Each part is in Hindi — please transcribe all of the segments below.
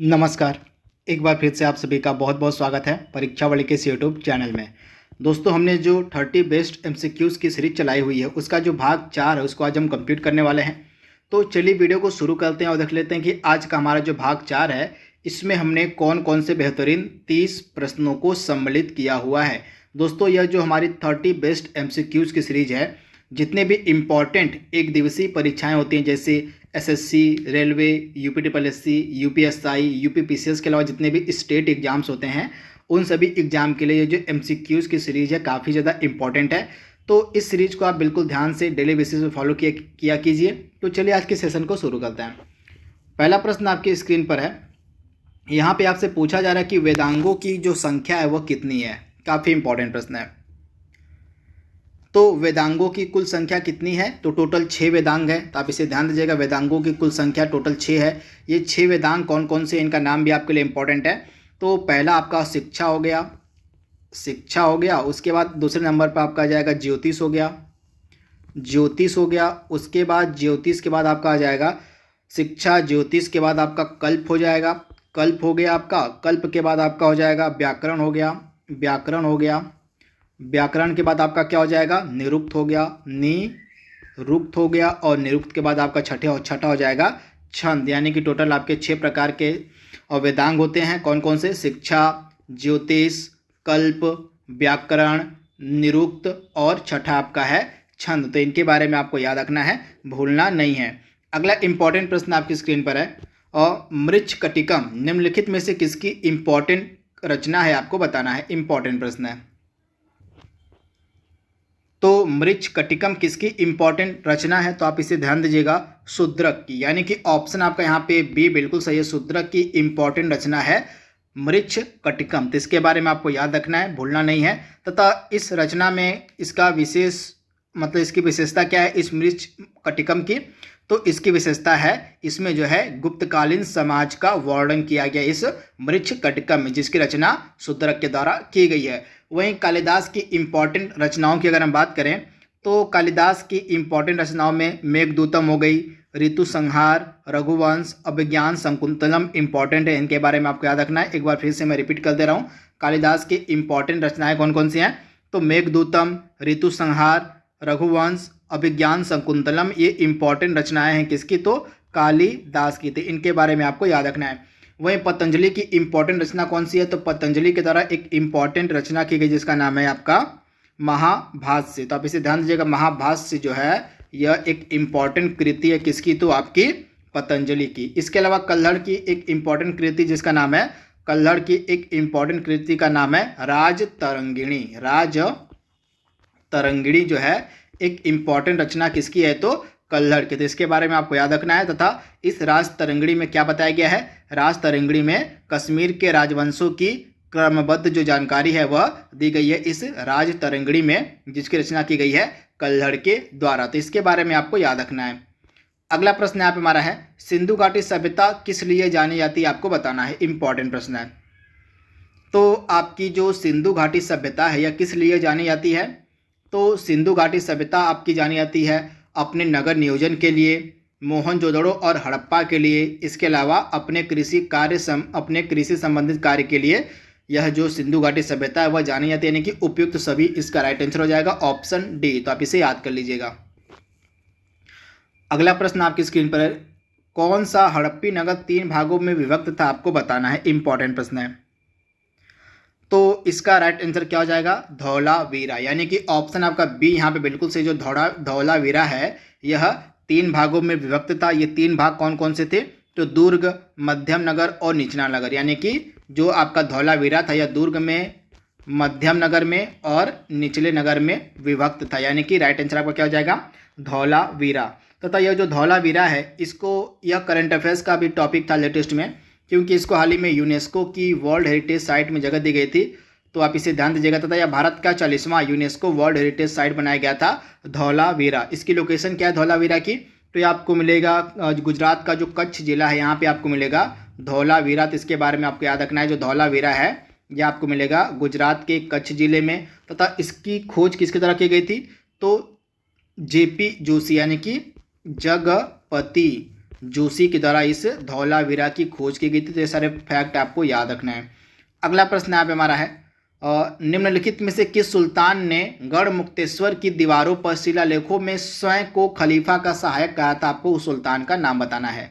नमस्कार। एक बार फिर से आप सभी का बहुत बहुत स्वागत है परीक्षा वाले के इस यूट्यूब चैनल में। दोस्तों, हमने जो 30 बेस्ट एमसीक्यूज़ की सीरीज चलाई हुई है उसका जो भाग 4 है उसको आज हम कंप्लीट करने वाले हैं। तो चलिए वीडियो को शुरू करते हैं और देख लेते हैं कि आज का हमारा जो भाग 4 है इसमें हमने कौन कौन से बेहतरीन 30 प्रश्नों को सम्मिलित किया हुआ है। दोस्तों, यह जो हमारी 30 बेस्ट एमसीक्यूज़ की सीरीज है, जितने भी इम्पॉर्टेंट एक दिवसीय परीक्षाएं होती हैं जैसे SSC, railway, UPSC, UPSI, UPPCS के अलावा जितने भी स्टेट एग्जाम्स होते हैं उन सभी एग्जाम के लिए ये जो एमसीक्यूज़ की सीरीज़ है काफ़ी ज़्यादा इंपॉर्टेंट है। तो इस सीरीज को आप बिल्कुल ध्यान से डेली बेसिस पे फॉलो किया कीजिए। तो चलिए आज के सेशन को शुरू करते हैं। पहला प्रश्न आपकी स्क्रीन पर है। यहाँ पे आपसे पूछा जा रहा है कि वेदांगों की जो संख्या है वह कितनी है। काफ़ी इंपॉर्टेंट प्रश्न है। तो वेदांगों की कुल संख्या कितनी है? तो टोटल 6 वेदांग है। तो आप इसे ध्यान दीजिएगा, वेदांगों की कुल संख्या टोटल 6 है। ये 6 वेदांग कौन कौन से, इनका नाम भी आपके लिए इंपॉर्टेंट है। तो पहला आपका शिक्षा हो गया, उसके बाद दूसरे नंबर पर आपका आ जाएगा ज्योतिष हो गया, उसके बाद ज्योतिष के बाद आपका आ जाएगा शिक्षा, ज्योतिष के बाद आपका कल्प हो जाएगा, कल्प हो गया आपका, कल्प के बाद आपका हो जाएगा व्याकरण हो गया, व्याकरण के बाद आपका क्या हो जाएगा निरुक्त हो गया, और निरुक्त के बाद आपका छठा हो जाएगा छंद। यानी कि टोटल आपके 6 प्रकार के वेदांग होते हैं। कौन कौन से? शिक्षा, ज्योतिष, कल्प, व्याकरण, निरुक्त और छठा आपका है छंद। तो इनके बारे में आपको याद रखना है, भूलना नहीं है। अगला इंपॉर्टेंट प्रश्न आपकी स्क्रीन पर है। और मृच्छकटिकम निम्नलिखित में से किसकी इंपॉर्टेंट रचना है आपको बताना है। इंपॉर्टेंट प्रश्न है। तो मृच्छकटिकम किसकी इंपॉर्टेंट रचना है? तो आप इसे ध्यान दीजिएगा, शूद्रक की। यानी कि ऑप्शन आपका यहाँ पे बी बिल्कुल सही है। शूद्रक की इंपॉर्टेंट रचना है मृच्छकटिकम। तो इसके बारे में आपको याद रखना है, भूलना नहीं है। तथा इस रचना में इसका विशेष इसकी विशेषता क्या है इस मृच्छकटिकम की? तो इसकी विशेषता है इसमें जो है गुप्तकालीन समाज का वर्णन किया गया इस मृच्छकटिकम में, जिसकी रचना शूद्रक के द्वारा की गई है। वहीं कालिदास की इम्पॉर्टेंट रचनाओं की अगर हम बात करें तो कालिदास की इम्पॉर्टेंट रचनाओं में मेघदूतम हो गई, ऋतु संहार, रघुवंश, अभिज्ञान शकुंतलम इंपॉर्टेंट है। इनके बारे में आपको याद रखना है। एक बार फिर से मैं रिपीट कर दे रहा हूँ, कालिदास की इम्पॉर्टेंट रचनाएं कौन कौन सी हैं? तो मेघदूतम, ऋतु संहार, रघुवंश, अभिज्ञान शकुंतलम, ये इंपॉर्टेंट रचनाएं हैं किसकी? तो कालिदास की। तो इनके बारे में आपको याद रखना है। वहीं पतंजलि की इंपॉर्टेंट रचना कौन सी है? तो पतंजलि के द्वारा एक इंपॉर्टेंट रचना की गई जिसका नाम है आपका महाभाष्य। तो आप इसे ध्यान दीजिएगा, महाभाष्य जो है यह एक इंपॉर्टेंट कृति है किसकी? तो आपकी पतंजलि की। इसके अलावा कल्हड़ की एक इंपॉर्टेंट कृति जिसका नाम है, कल्हड़ की एक इंपॉर्टेंट कृति का नाम है राजतरंगिणी। राजतरंगिणी जो है एक इंपॉर्टेंट रचना किसकी है? तो कल्हड़ के। तो इसके बारे में आपको याद रखना है। तथा इस राजतरंगिणी में क्या बताया गया है? राजतरंगिणी में कश्मीर के राजवंशों की क्रमबद्ध जो जानकारी है वह दी गई है इस राजतरंगिणी में, जिसकी रचना की गई है कल्हड़ के द्वारा। तो इसके बारे में आपको याद रखना है। अगला प्रश्न यहाँ पे हमारा है, सिंधु घाटी सभ्यता किस लिए जानी जाती है आपको बताना है। इंपॉर्टेंट प्रश्न है। तो आपकी जो सिंधु घाटी सभ्यता है यह किस लिए जानी जाती है? तो सिंधु घाटी सभ्यता आपकी जानी जाती है अपने नगर नियोजन के लिए, मोहनजोदड़ो और हड़प्पा के लिए, इसके अलावा अपने कृषि संबंधित कार्य के लिए यह जो सिंधु घाटी सभ्यता है वह जानी जाती है। यानी कि उपयुक्त सभी इसका राइट आंसर हो जाएगा ऑप्शन डी। तो आप इसे याद कर लीजिएगा। अगला प्रश्न आपकी स्क्रीन पर है, कौन सा हड़प्पी नगर 3 भागों में विभक्त था आपको बताना है। इंपॉर्टेंट प्रश्न है। तो इसका राइट आंसर क्या हो जाएगा? धौलावीरा। यानी कि ऑप्शन आपका बी यहाँ पे बिल्कुल सही। जो धौलावीरा है यह 3 भागों में विभक्त था। ये 3 भाग कौन कौन से थे? तो दुर्ग, मध्यम नगर और निचला नगर। यानी कि जो आपका धौलावीरा था यह दुर्ग में, मध्यम नगर में और निचले नगर में विभक्त था। यानी कि राइट आंसर आपका क्या हो जाएगा? धौलावीरा। तथा यह जो धौलावीरा है यह करंट अफेयर्स का भी टॉपिक था लेटेस्ट में, क्योंकि इसको हाल ही में यूनेस्को की वर्ल्ड हेरिटेज साइट में जगह दी गई थी। तो आप इसे ध्यान दीजिएगा। तथा यह भारत का 40वां यूनेस्को वर्ल्ड हेरिटेज साइट बनाया गया था धौलावीरा। इसकी लोकेशन क्या है धौलावीरा की? तो ये आपको मिलेगा गुजरात का जो कच्छ जिला है यहाँ पे आपको मिलेगा धौलावीरा। तो इसके बारे में आपको याद रखना है, जो धौलावीरा है यह आपको मिलेगा गुजरात के कच्छ जिले में। तथा इसकी खोज किसके द्वारा की गई थी? तो जेपी जोशी यानी कि जगपति जोशी के द्वारा इस धौलावीरा की खोज की गई थी। तो ये सारे फैक्ट आपको याद रखना है। अगला प्रश्न यहाँ पे हमारा है, निम्नलिखित में से किस सुल्तान ने गढ़मुक्तेश्वर की दीवारों पर शिलालेखों में स्वयं को खलीफा का सहायक कहा था? आपको उस सुल्तान का नाम बताना है।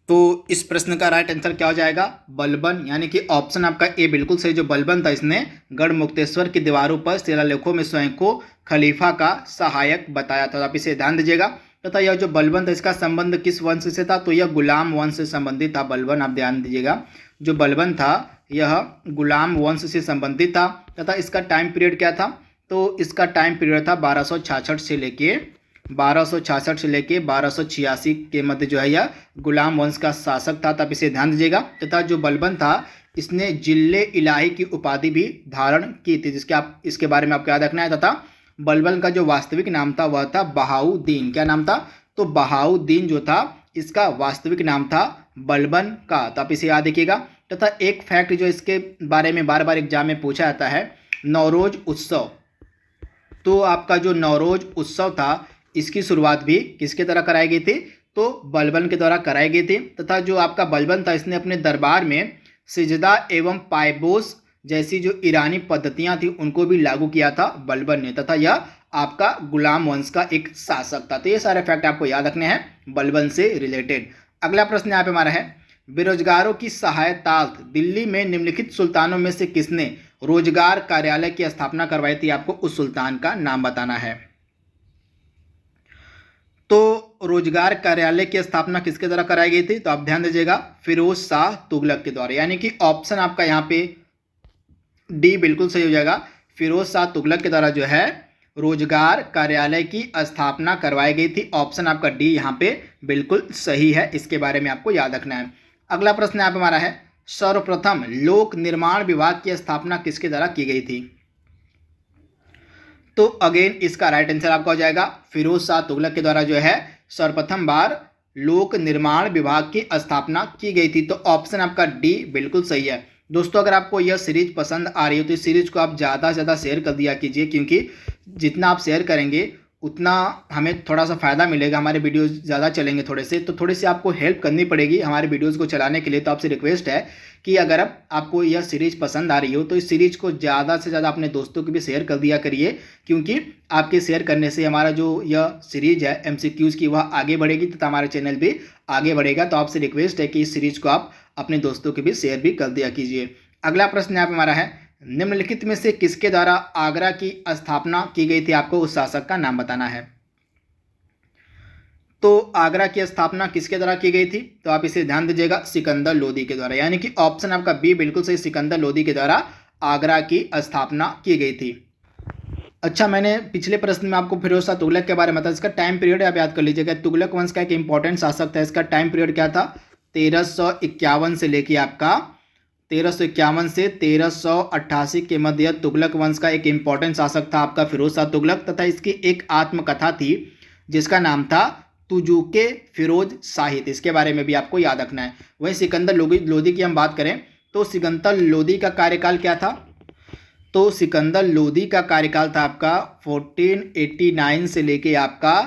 तो इस प्रश्न का राइट आंसर क्या हो जाएगा? बलबन, यानी कि ऑप्शन आपका ए बिल्कुल सही। जो बलबन था इसने गढ़मुक्तेश्वर की दीवारों पर शिलालेखों में स्वयं को खलीफा का सहायक बताया था। तो आप इसे ध्यान दीजिएगा। तथा यह जो बलबन था इसका संबंध किस वंश से था? तो यह गुलाम वंश से संबंधित था। बलबन, आप ध्यान दीजिएगा, जो बलबन था यह गुलाम वंश से संबंधित था। तथा इसका टाइम पीरियड क्या था? तो इसका टाइम पीरियड था 1266 से लेके 1286 के मध्य जो है यह गुलाम वंश का शासक था। तब इसे ध्यान दीजिएगा। तथा जो बलबन था इसने जिले इलाही की उपाधि भी धारण की थी, जिसके आप इसके बारे में आपको याद रखना है। तथा बलबन का जो वास्तविक नाम था वह था बहाउद्दीन। क्या नाम था? तो बहाउद्दीन जो था इसका वास्तविक नाम था बलबन का। तो आप इसे याद रखिएगा। तथा एक फैक्ट जो इसके बारे में बार बार एग्जाम में पूछा जाता है, नौरोज उत्सव। तो आपका जो नौरोज उत्सव था इसकी शुरुआत भी किसके द्वारा कराई गई थी? तो बलबन के द्वारा कराई गई थी। तथा जो आपका बलबन था इसने अपने दरबार में सिजदा एवं पायबोस जैसी जो ईरानी पद्धतियां थी उनको भी लागू किया था बलबन ने। तथा यह आपका गुलाम वंश का एक शासक था। तो ये सारे फैक्ट आपको याद रखने हैं बलबन से रिलेटेड। अगला प्रश्न यहाँ पे हमारा है, बेरोजगारों की सहायतार्थ दिल्ली में निम्नलिखित सुल्तानों में से किसने रोजगार कार्यालय की स्थापना करवाई थी? आपको उस सुल्तान का नाम बताना है। तो रोजगार कार्यालय की स्थापना किसके द्वारा कराई गई थी? तो आप ध्यान दीजिएगा, फिरोज शाह तुगलक के द्वारा। यानी कि ऑप्शन आपका यहाँ पे डी बिल्कुल सही हो जाएगा। फिरोज शाह तुगलक के द्वारा जो है रोजगार कार्यालय की स्थापना करवाई गई थी। ऑप्शन आपका डी यहाँ पे बिल्कुल सही है। इसके बारे में आपको याद रखना है। अगला प्रश्न यहाँ पे हमारा है, सर्वप्रथम लोक निर्माण विभाग की स्थापना किसके द्वारा की गई थी? तो अगेन इसका राइट आंसर आपका हो जाएगा फिरोज शाह तुगलक के द्वारा जो है सर्वप्रथम बार लोक निर्माण विभाग की स्थापना की गई थी। तो ऑप्शन आपका डी बिल्कुल सही है। दोस्तों, अगर आपको यह सीरीज पसंद आ रही हो तो इस सीरीज को आप ज़्यादा से ज़्यादा शेयर कर दिया कीजिए, क्योंकि जितना आप शेयर करेंगे उतना हमें थोड़ा सा फ़ायदा मिलेगा। हमारे वीडियोस ज़्यादा चलेंगे थोड़े से, तो थोड़ी सी आपको हेल्प करनी पड़ेगी हमारे वीडियोस को चलाने के लिए। तो आपसे रिक्वेस्ट है कि अगर आपको यह सीरीज पसंद आ रही हो तो इस सीरीज को ज़्यादा से ज़्यादा अपने दोस्तों को भी शेयर कर दिया करिए, क्योंकि आपके शेयर करने से हमारा जो यह सीरीज है MCQs की वह आगे बढ़ेगी तथा हमारा चैनल भी आगे बढ़ेगा। तो आपसे रिक्वेस्ट है कि इस सीरीज को आप अपने दोस्तों के भी शेयर भी कर दिया कीजिए। अगला प्रश्न यहाँ पे हमारा है, निम्नलिखित में से किसके द्वारा आगरा की स्थापना की गई थी? आपको उस शासक का नाम बताना है। तो आगरा की स्थापना किसके द्वारा की गई थी? तो आप इसे ध्यान दीजिएगा, सिकंदर लोदी के द्वारा। यानी कि ऑप्शन आपका बी बिल्कुल सही, सिकंदर लोदी के द्वारा आगरा की स्थापना की गई थी। अच्छा, मैंने पिछले प्रश्न में आपको फिरोज शाह तुगलक के बारे में बताया। इसका टाइम पीरियड आप याद कर लीजिएगा। तुगलक वंश का एक इंपॉर्टेंट शासक था। इसका टाइम पीरियड क्या था? 1351 से लेके आपका 1351 से 1388 के मध्य तुगलक वंश का एक इंपॉर्टेंट शासक था आपका फिरोज शाह तुगलक। तथा इसकी एक आत्मकथा थी जिसका नाम था तुजुके फिरोज शाही। इसके बारे में भी आपको याद रखना है। वहीं सिकंदर लोदी की हम बात करें तो सिकंदर लोदी का कार्यकाल क्या था? तो सिकंदर लोदी का कार्यकाल था आपका 1489 से लेके आपका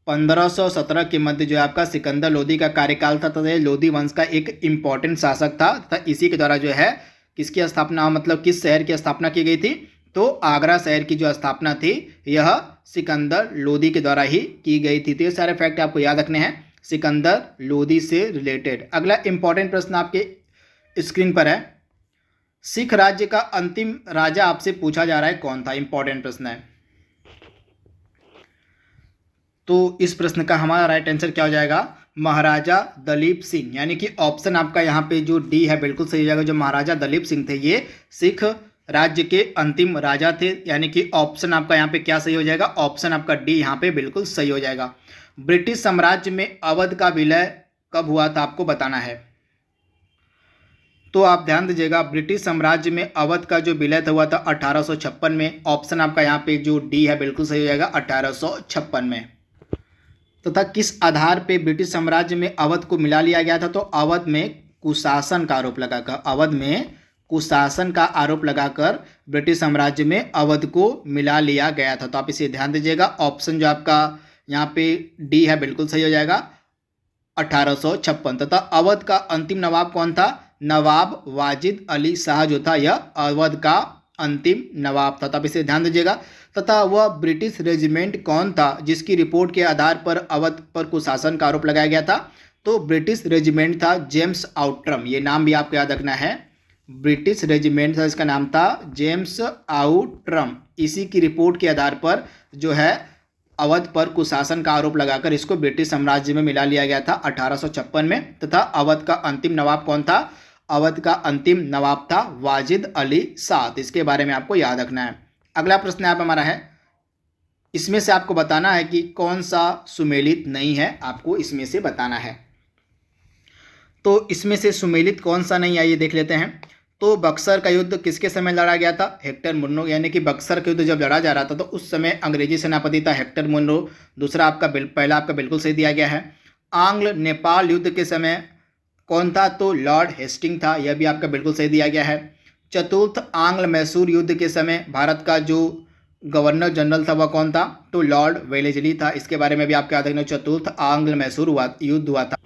1517 के मध्य जो है आपका सिकंदर लोदी का कार्यकाल था। तथा लोदी वंश का एक इम्पॉर्टेंट शासक था। तथा इसी के द्वारा जो है किसकी स्थापना, मतलब किस शहर की स्थापना की गई थी? तो आगरा शहर की जो स्थापना थी यह सिकंदर लोदी के द्वारा ही की गई थी। तो ये सारे फैक्ट आपको याद रखने हैं सिकंदर लोदी से रिलेटेड। अगला इंपॉर्टेंट प्रश्न आपके स्क्रीन पर है, सिख राज्य का अंतिम राजा आपसे पूछा जा रहा है कौन था? इंपॉर्टेंट प्रश्न है। तो इस प्रश्न का हमारा राइट आंसर क्या हो जाएगा? महाराजा दलीप सिंह। यानी कि ऑप्शन आपका यहाँ पे जो डी है बिल्कुल सही हो जाएगा। जो महाराजा दलीप सिंह थे ये सिख राज्य के अंतिम राजा थे। यानी कि ऑप्शन आपका यहाँ पे क्या सही हो जाएगा? ऑप्शन आपका डी यहाँ पे बिल्कुल सही हो जाएगा। ब्रिटिश साम्राज्य में अवध का विलय कब हुआ था? आपको बताना है। तो आप ध्यान दीजिएगा, ब्रिटिश साम्राज्य में अवध का जो विलय हुआ था 1856 में। ऑप्शन आपका यहाँ पे जो डी है बिल्कुल सही हो जाएगा 1856 में। तथा किस आधार पे ब्रिटिश साम्राज्य में अवध को मिला लिया गया था? तो अवध में कुशासन का आरोप लगाकर ब्रिटिश साम्राज्य में अवध को मिला लिया गया था। तो आप इसे ध्यान दीजिएगा। ऑप्शन जो आपका यहाँ पे डी है, बिल्कुल सही हो जाएगा 1856। तथा अवध का अंतिम नवाब कौन था? नवाब वाजिद अली शाह जो था यह अवध का अंतिम नवाब था, तो आप इसे ध्यान दीजिएगा। तथा वह ब्रिटिश रेजिमेंट कौन था जिसकी रिपोर्ट के आधार पर अवध पर कुशासन का आरोप लगाया गया था? तो ब्रिटिश रेजिमेंट था जेम्स आउट्रम, ये नाम भी आपको याद रखना है। ब्रिटिश रेजिमेंट था, इसका नाम था जेम्स आउट्रम। इसी की रिपोर्ट के आधार पर जो है अवध पर कुशासन का आरोप लगाकर इसको ब्रिटिश साम्राज्य में मिला लिया गया था 1856 में। तथा अवध का अंतिम नवाब कौन था? अवध का अंतिम नवाब था वाजिद अली शाह, इसके बारे में आपको याद रखना है। अगला प्रश्न यहाँ पर हमारा है, इसमें से आपको बताना है कि कौन सा सुमेलित नहीं है, आपको इसमें से बताना है। तो इसमें से सुमेलित कौन सा नहीं, आइए देख लेते हैं। तो बक्सर का युद्ध किसके समय लड़ा गया था? हेक्टर मुनरो, यानी कि बक्सर का युद्ध जब लड़ा जा रहा था तो उस समय अंग्रेजी सेनापति था हेक्टर मुनरो। दूसरा आपका पहला आपका बिल्कुल सही दिया गया है। आंग्ल नेपाल युद्ध के समय कौन था? तो लॉर्ड हेस्टिंग था, यह भी आपका बिल्कुल सही दिया गया है। चतुर्थ आंग्ल मैसूर युद्ध के समय भारत का जो गवर्नर जनरल था वह कौन था? तो लॉर्ड वेलेस्ली था, इसके बारे में भी आपको याद रखना। चतुर्थ आंग्ल मैसूर युद्ध हुआ था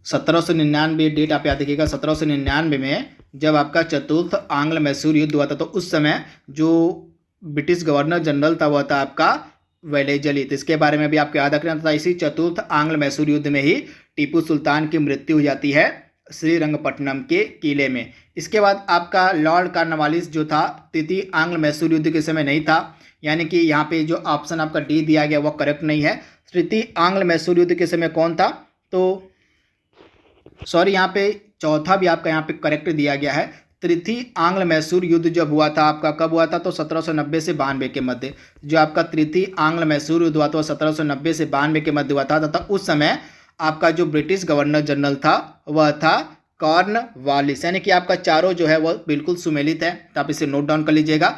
1799, डेट आप याद रखिएगा। 1799 में जब आपका चतुर्थ आंग्ल मैसूर युद्ध हुआ था तो उस समय जो ब्रिटिश गवर्नर जनरल था वह था आपका वेलेस्ली, तो इसके बारे में भी आपको याद रखना था। इसी चतुर्थ आंग्ल मैसूर युद्ध में ही टीपू सुल्तान की मृत्यु हो जाती है श्रीरंगपट्टनम के किले में। इसके बाद आपका लॉर्ड कॉर्नवालिस जो था तृतीय आंग्ल मैसूर युद्ध के समय नहीं था, यानी कि यहाँ पे जो ऑप्शन आपका डी दिया गया वह करेक्ट नहीं है। तृतीय आंग्ल मैसूर युद्ध के समय कौन था? तो सॉरी, यहाँ पे चौथा भी आपका यहाँ पे करेक्ट दिया गया है। तृतीय आंग्ल मैसूर युद्ध जब हुआ था आपका कब हुआ था? तो 1790 से 92 के मध्य। जो आपका तृतीय आंग्ल मैसूर युद्ध हुआ था 1790 से 92 के मध्य हुआ था। तथा उस समय आपका जो ब्रिटिश गवर्नर जनरल था वह था कॉर्नवालिस, यानी कि आपका चारों जो है वह बिल्कुल सुमेलित है, तो आप इसे नोट डाउन कर लीजिएगा।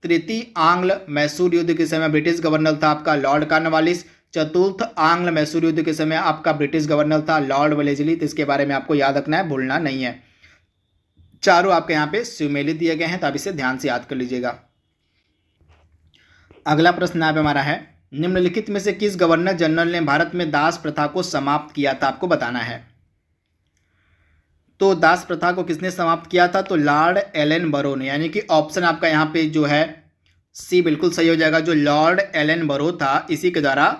तृतीय आंग्ल मैसूर युद्ध के समय ब्रिटिश गवर्नर था आपका लॉर्ड कॉर्नवालिस। चतुर्थ आंग्ल मैसूर युद्ध के समय आपका ब्रिटिश गवर्नर था लॉर्ड वेलेस्ली, तो इसके बारे में आपको याद रखना है, भूलना नहीं है। चारों आपके यहाँ पे सुमेलित दिए गए हैं, तो आप इसे ध्यान से याद कर लीजिएगा। अगला प्रश्न यहाँ पे हमारा है, निम्नलिखित में से किस गवर्नर जनरल ने भारत में दास प्रथा को समाप्त किया था? आपको बताना है। तो दास प्रथा को किसने समाप्त किया था? तो लॉर्ड एलन बरो ने, यानी कि ऑप्शन आपका यहाँ पे जो है सी बिल्कुल सही हो जाएगा। जो लॉर्ड एलन बरो था इसी के द्वारा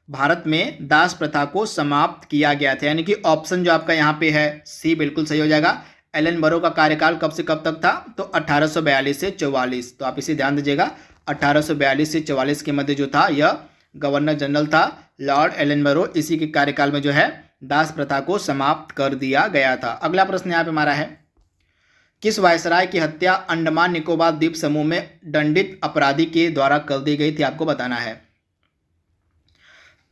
भारत में दास प्रथा को समाप्त किया गया था, यानी कि ऑप्शन जो आपका यहाँ पे है सी बिल्कुल सही हो जाएगा। एलन बरो का कार्यकाल कब से कब तक था? तो 1842 से 44, तो आप इसे ध्यान दीजिएगा। 1842 से 44 के मध्य जो था यह गवर्नर जनरल था लॉर्ड एलन बरो, इसी के कार्यकाल में जो है दास प्रथा को समाप्त कर दिया गया था। अगला प्रश्न यहाँ पे हमारा है, किस वायसराय की हत्या अंडमान निकोबार द्वीप समूह में दंडित अपराधी के द्वारा कर दी गई थी? आपको बताना है।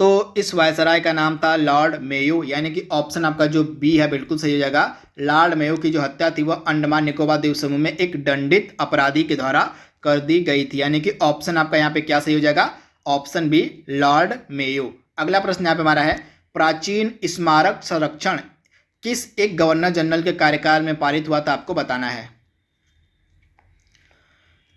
तो इस वायसराय का नाम था लॉर्ड मेयो, यानी कि ऑप्शन आपका जो बी है बिल्कुल सही हो जाएगा। लॉर्ड मेयो की जो हत्या थी वह अंडमान निकोबार द्वीप समूह में एक दंडित अपराधी के द्वारा कर दी गई थी, यानी कि ऑप्शन आपका यहाँ पे क्या सही हो जाएगा? Option b Lord Mayo. अगला प्रश्न यहाँ पे हमारा है, प्राचीन स्मारक संरक्षण किस एक गवर्नर जनरल के कार्यकाल में पारित हुआ था? आपको बताना है।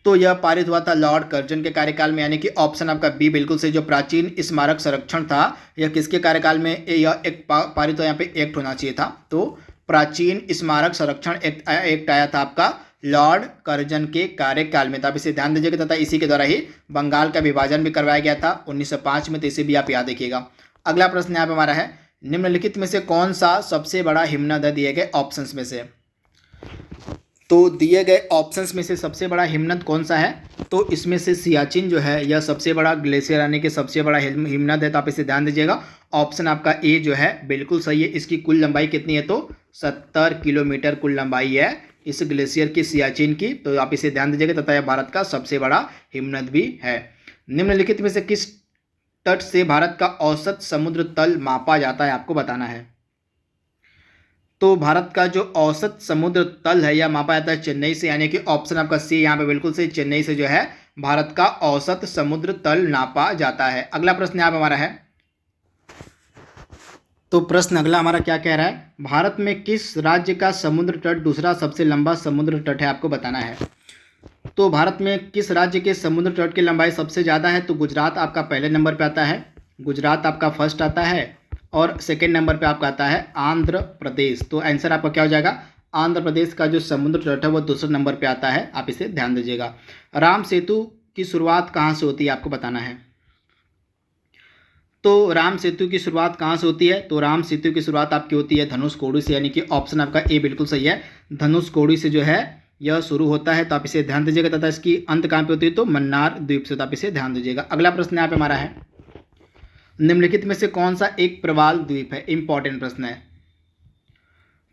तो यह पारित हुआ था लॉर्ड कर्जन के कार्यकाल में, यानी कि ऑप्शन आपका बी बिल्कुल सही। जो प्राचीन स्मारक संरक्षण था यह किसके कार्यकाल में यह एक पारित हुआ? यहाँ पे एक्ट होना चाहिए था। तो प्राचीन स्मारक संरक्षण एक्ट आया था आपका लॉर्ड कर्जन के कार्यकाल में, तो आप इसे ध्यान दीजिएगा। तथा इसी के द्वारा ही बंगाल का विभाजन भी करवाया गया था 1905 में, तो इसे भी आप याद रखिएगा। अगला प्रश्न यहाँ पे हमारा है, निम्नलिखित में से कौन सा सबसे बड़ा हिमनद है दिए गए ऑप्शंस में से? तो दिए गए ऑप्शंस में से सबसे बड़ा हिमनद कौन सा है? तो इसमें से सियाचिन जो है यह सबसे बड़ा ग्लेशियर यानी कि सबसे बड़ा हिमनद है, तो आप इसे ध्यान दीजिएगा। ऑप्शन आपका ए जो है बिल्कुल सही है। इसकी कुल लंबाई कितनी है? तो 70 किलोमीटर कुल लंबाई है इस ग्लेशियर की, सियाचिन की, तो आप इसे ध्यान दीजिएगा। तथा यह भारत का सबसे बड़ा हिमनद भी है। निम्नलिखित में से किस तट से भारत का औसत समुद्र तल मापा जाता है? आपको बताना है। तो भारत का जो औसत समुद्र तल है यह मापा जाता है चेन्नई से, यानी कि ऑप्शन आपका सी यहाँ पे बिल्कुल सही। चेन्नई से जो है भारत का औसत समुद्र तल नापा जाता है। अगला प्रश्न यहाँ पे हमारा है, तो प्रश्न अगला हमारा क्या कह रहा है, भारत में किस राज्य का समुद्र तट दूसरा सबसे लंबा समुद्र तट है? आपको बताना है। तो भारत में किस राज्य के समुद्र तट की लंबाई सबसे ज़्यादा है? तो गुजरात आपका पहले नंबर पे आता है। गुजरात आपका फर्स्ट आता है और सेकेंड नंबर पे आपका आता है आंध्र प्रदेश। तो आंसर आपका क्या हो जाएगा, आंध्र प्रदेश का जो समुद्र तट है वो दूसरे नंबर पे आता है, आप इसे ध्यान दीजिएगा। राम सेतु की शुरुआत कहाँ से होती है आपको बताना है। तो राम सेतु की शुरुआत कहाँ से होती है, तो राम सेतु की शुरुआत आपकी होती है धनुषकोडी से, यानी कि ऑप्शन आपका ए बिल्कुल सही है। धनुषकोडी से जो है यह शुरू होता है, तो आप इसे ध्यान दीजिएगा। तथा इसकी अंत कहाँ पे होती है, तो मन्नार द्वीप से, तो आप इसे ध्यान दीजिएगा। अगला प्रश्न यहाँ पे हमारा है, निम्नलिखित में से कौन सा एक प्रवाल द्वीप है, इंपॉर्टेंट प्रश्न है।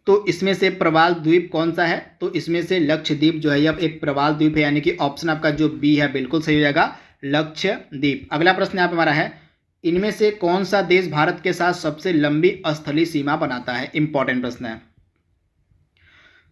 तो इसमें से प्रवाल द्वीप कौन सा है, तो इसमें से लक्षद्वीप जो है यह एक प्रवाल द्वीप है, यानी कि ऑप्शन आपका जो बी है बिल्कुल सही हो जाएगा, लक्षद्वीप। अगला प्रश्न यहाँ पे हमारा है, इनमें से कौन सा देश भारत के साथ सबसे लंबी स्थलीय सीमा बनाता है, इंपॉर्टेंट प्रश्न है।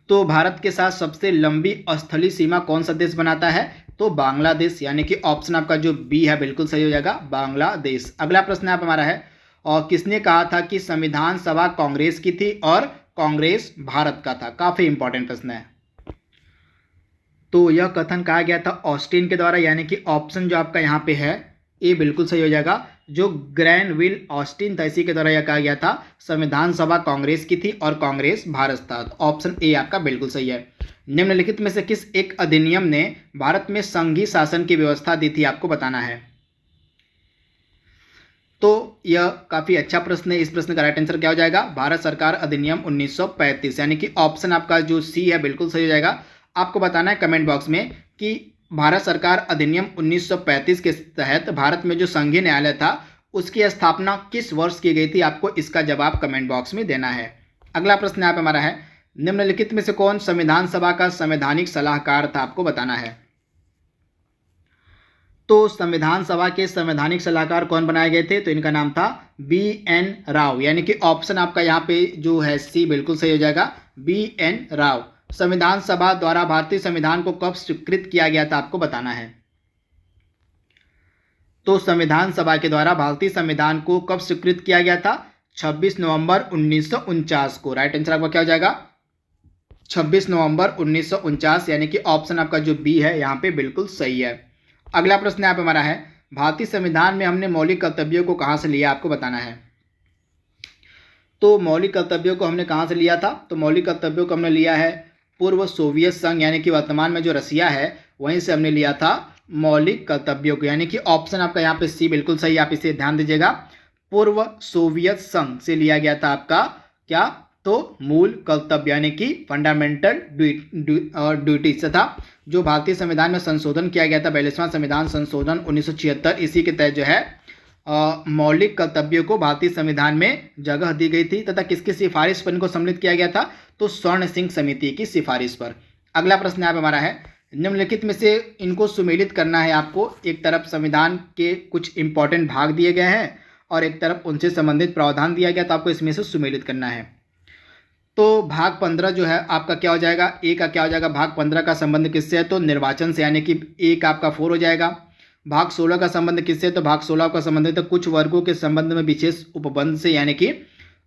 तो भारत के साथ सबसे लंबी स्थलीय सीमा कौन सा देश बनाता है, तो बांग्लादेश, यानी कि ऑप्शन आपका जो बी है बिल्कुल सही हो जाएगा, बांग्लादेश। अगला प्रश्न यहाँ पे हमारा है, और किसने कहा था कि संविधान सभा कांग्रेस की थी और कांग्रेस भारत का था, काफी इंपॉर्टेंट प्रश्न है। तो यह कथन कहा गया था ऑस्टिन के द्वारा, यानी कि ऑप्शन जो आपका यहाँ पे है ए बिल्कुल सही हो जाएगा, जो ग्रैनविल ऑस्टिन था इसी के द्वारा यह कहा गया था संविधान सभा कांग्रेस की थी और कांग्रेस भारत था। ऑप्शन ए आपका बिल्कुल सही है। निम्नलिखित में से किस एक अधिनियम ने भारत में संघीय शासन की व्यवस्था दी थी, आपको बताना है। तो यह काफी अच्छा प्रश्न है। इस प्रश्न का राइट आंसर क्या हो जाएगा, भारत सरकार अधिनियम 1935, यानी कि ऑप्शन आपका जो सी है बिल्कुल सही हो जाएगा। आपको बताना है कमेंट बॉक्स में कि भारत सरकार अधिनियम 1935 के तहत भारत में जो संघीय न्यायालय था उसकी स्थापना किस वर्ष की गई थी, आपको इसका जवाब कमेंट बॉक्स में देना है। अगला प्रश्न यहाँ पे हमारा है, निम्नलिखित में से कौन संविधान सभा का संवैधानिक सलाहकार था, आपको बताना है। तो संविधान सभा के संवैधानिक सलाहकार कौन बनाए गए थे, तो इनका नाम था BN राव, यानी कि ऑप्शन आपका यहाँ पे जो है सी बिल्कुल सही हो जाएगा, BN राव। संविधान सभा द्वारा भारतीय संविधान को कब स्वीकृत किया गया था, आपको बताना है। तो संविधान सभा के द्वारा भारतीय संविधान को कब स्वीकृत किया गया था, 26 नवंबर 1949 को। राइट आंसर आपका क्या हो जाएगा, 26 नवंबर 1949, यानी कि ऑप्शन आपका जो बी है यहाँ पे बिल्कुल सही है। अगला प्रश्न यहाँ पे हमारा है, भारतीय संविधान में हमने मौलिक कर्तव्यों को कहाँ से लिया, आपको बताना है। तो मौलिक कर्तव्यों को हमने कहाँ से लिया था, तो मौलिक कर्तव्यों को हमने लिया है पूर्व सोवियत संघ, यानी कि वर्तमान में जो रसिया है वहीं से हमने लिया था मौलिक कर्तव्यों को, यानी कि ऑप्शन आपका यहाँ पे सी बिल्कुल सही, आप इसे ध्यान दीजिएगा। पूर्व सोवियत संघ से लिया गया था आपका क्या, तो मूल कर्तव्य, यानी कि फंडामेंटल ड्यूटीज तथा जो भारतीय संविधान में संशोधन किया गया था 42वां संविधान संशोधन 1976, इसी के तहत जो है मौलिक कर्तव्यों को भारतीय संविधान में जगह दी गई थी तथा किसकी सिफारिश पर इनको सम्मिलित किया गया था, तो स्वर्ण सिंह समिति की सिफारिश पर। अगला प्रश्न यहाँ पे हमारा है, निम्नलिखित में से इनको सुमेलित करना है आपको। एक तरफ संविधान के कुछ इंपॉर्टेंट भाग दिए गए हैं और एक तरफ उनसे संबंधित प्रावधान दिया गया, तो आपको इसमें से सुमेलित करना है। तो भाग 15 जो है आपका क्या हो जाएगा, ए का क्या हो जाएगा, भाग 15 का संबंध किससे है, तो निर्वाचन से, यानी कि ए का आपका 4 हो जाएगा। भाग 16 का संबंध किससे, तो भाग 16 का संबंध तो कुछ वर्गों के संबंध में विशेष उपबंध से, यानी कि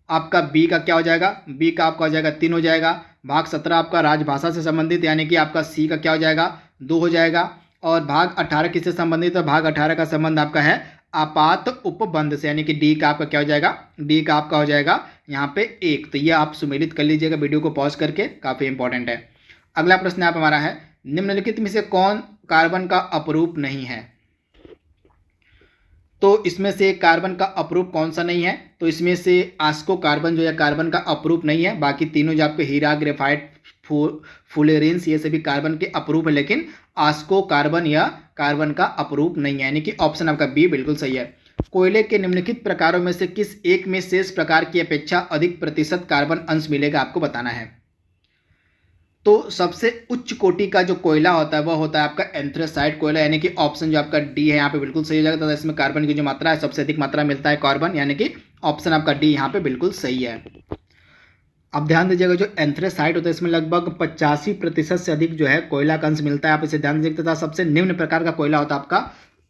आपका बी का क्या हो जाएगा, बी का आपका हो जाएगा 3 हो जाएगा। भाग 17 आपका राजभाषा से संबंधित, यानी कि आपका सी का क्या हो जाएगा 2 हो जाएगा। और भाग 18 किससे संबंधित है, भाग 18 का संबंध आपका है आपात उपबंध से, यानी कि डी का आपका क्या हो जाएगा, डी का आपका हो जाएगा यहाँ पे 1। तो ये आप सुमेलित कर लीजिएगा वीडियो को पॉज करके, काफ़ी इंपॉर्टेंट है। अगला प्रश्न आप हमारा है, निम्नलिखित में से कौन कार्बन का अपरूप नहीं है। तो इसमें से कार्बन का अपरूप कौन सा नहीं है, तो इसमें से आस्को कार्बन जो है कार्बन का अपरूप नहीं है। बाकी तीनों जो आपके हीरा, ग्रेफाइट, फुलेरिन्स ये सभी कार्बन के अपरूप है, लेकिन आस्को कार्बन या कार्बन का अपरूप नहीं है, यानी कि ऑप्शन आपका बी बिल्कुल सही है। कोयले के निम्नलिखित प्रकारों में से किस एक में शेष प्रकार की अपेक्षा अधिक प्रतिशत कार्बन अंश मिलेगा, आपको बताना है। तो सबसे उच्च कोटि का जो कोयला होता है वह होता है आपका एंथ्रेसाइट कोयला, यानी कि ऑप्शन जो आपका डी है यहाँ पे बिल्कुल सही हो जाएगा। तो इसमें कार्बन की जो मात्रा है सबसे अधिक मात्रा मिलता है कार्बन, यानी कि ऑप्शन आपका डी यहाँ पे बिल्कुल सही है। अब ध्यान दीजिएगा, जो एंथ्रेसाइट होता है इसमें लगभग 85% से अधिक जो है कोयला का अंश मिलता है, आप इसे ध्यान दीजिएगा। तथा सबसे निम्न प्रकार का कोयला होता है आपका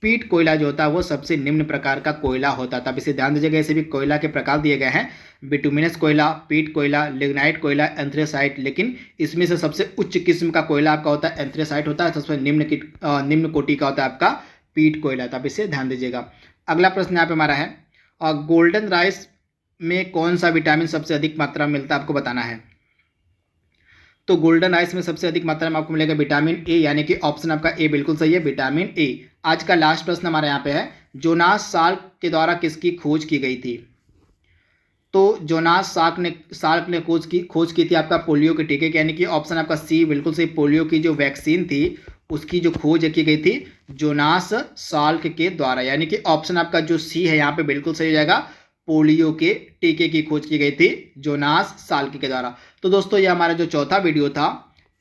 पीट कोयला, जो होता है वो सबसे निम्न प्रकार का कोयला होता है। तब इसे ध्यान दीजिएगा, ऐसे भी कोयला के प्रकार दिए गए हैं, बिटुमिनस कोयला, पीट कोयला, लिग्नाइट कोयला, एंथ्रेसाइट, लेकिन इसमें से सबसे उच्च किस्म का कोयला आपका होता है एंथ्रेसाइट होता है, सबसे निम्न कोटि का होता है आपका पीट कोयला। तब इसे ध्यान दीजिएगा। अगला प्रश्न यहाँ पे हमारा है, और गोल्डन राइस में कौन सा विटामिन सबसे अधिक मात्रा में मिलता है आपको बताना है। तो गोल्डन राइस में सबसे अधिक मात्रा में आपको मिलेगा विटामिन ए, यानी कि ऑप्शन आपका ए बिल्कुल सही है, विटामिन ए। आज का लास्ट प्रश्न हमारे यहाँ पे है, जोनास साल्क के द्वारा किसकी खोज की गई थी। तो जोनास साल्क ने खोज की थी आपका पोलियो के टीके की, यानी कि ऑप्शन आपका सी बिल्कुल सही। पोलियो की जो वैक्सीन थी उसकी जो खोज की गई थी जोनास साल्क के द्वारा, यानी कि ऑप्शन आपका जो सी है यहाँ पे बिल्कुल सही हो जाएगा। पोलियो के टीके की खोज की गई थी जोनास साल्क के द्वारा। तो दोस्तों ये हमारा जो चौथा वीडियो था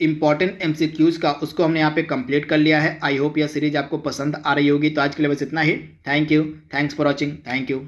इंपॉर्टेंट एमसीक्यूज का, उसको हमने यहाँ पे कंप्लीट कर लिया है। आई होप यह सीरीज आपको पसंद आ रही होगी। तो आज के लिए बस इतना ही। Thank you, thanks for watching, thank you.